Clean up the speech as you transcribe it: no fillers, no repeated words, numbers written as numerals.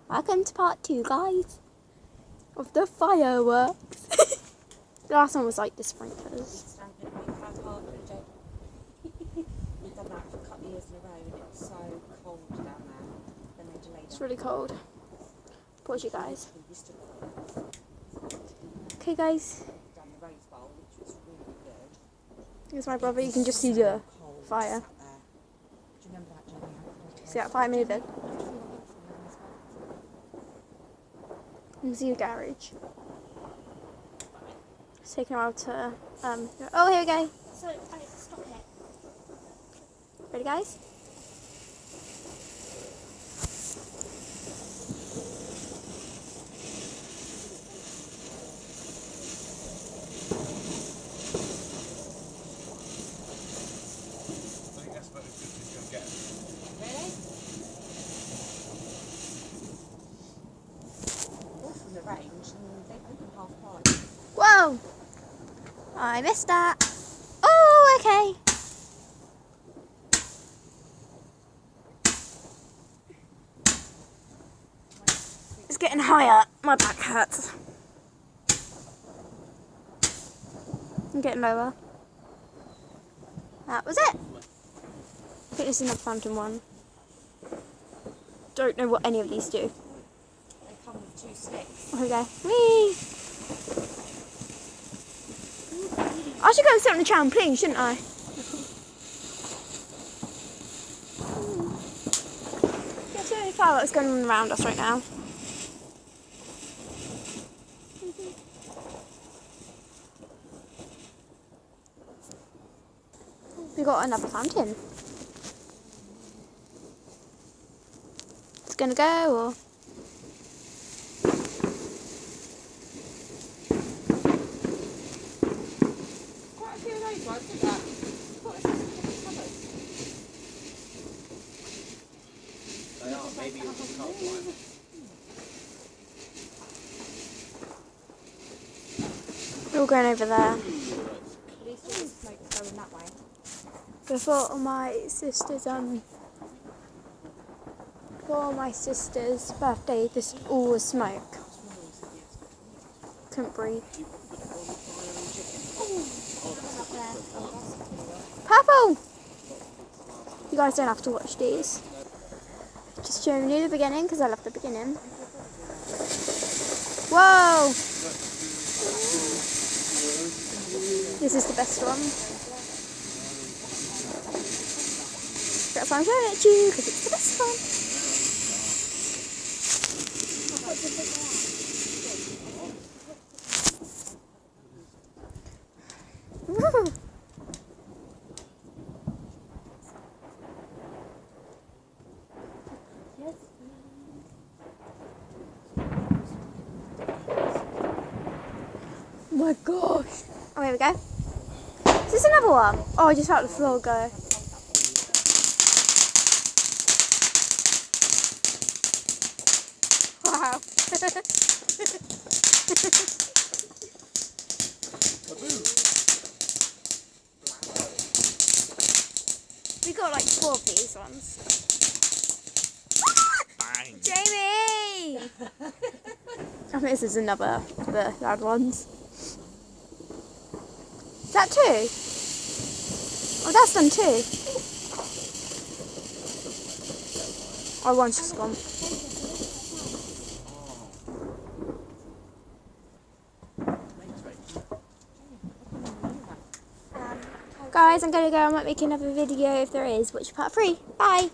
Welcome to part 2, guys, of the fireworks. The last one was like the sprinklers. We've done that for a couple of years in a row and it's so cold down there. Then they delayed It's really cold. Pause you guys. it. Okay, guys. Down the Rose Bowl, which was really good. Here's my brother. You can just see the fire. Sat there. Do you remember that, Jenny? See that fire moving? You can see the garage. It's taking a while to oh, here we go. So, stop it. Ready, guys? I think that's about as good as it's going to get. Really? All from the range and they open half price. Whoa! I missed that. Oh, okay. It's getting higher. My back hurts. I'm getting lower. That was it. I think this is another fountain one. Don't know what any of these do. They come with 2 sticks. Here we go. Whee! I should go and sit on the trampoline, shouldn't I? There's so many fireworks going on around us right now. We got another fountain. It's gonna go, or Quite a few of those ones, isn't that? What is this cupboard? They are, maybe you'll just can't fly. we're all going over there. At least all the smoke's going that way. For my sister's birthday, this all was smoke. Couldn't breathe. Purple! You guys don't have to watch these. Just showing you the beginning because I love the beginning. Whoa! This is the best one. That's why I'm showing it to you because it's the best one. Woo! Oh my gosh. Oh, here we go. Is this another one? Oh, I just felt the floor go. Wow. We got like 4 of these ones. Bang! Jamie! I think this is another of the loud ones. Is that 2? Oh, that's done 2. Oh, one's just gone. Guys, I'm going to go and might make another video if there is, which is part 3. Bye!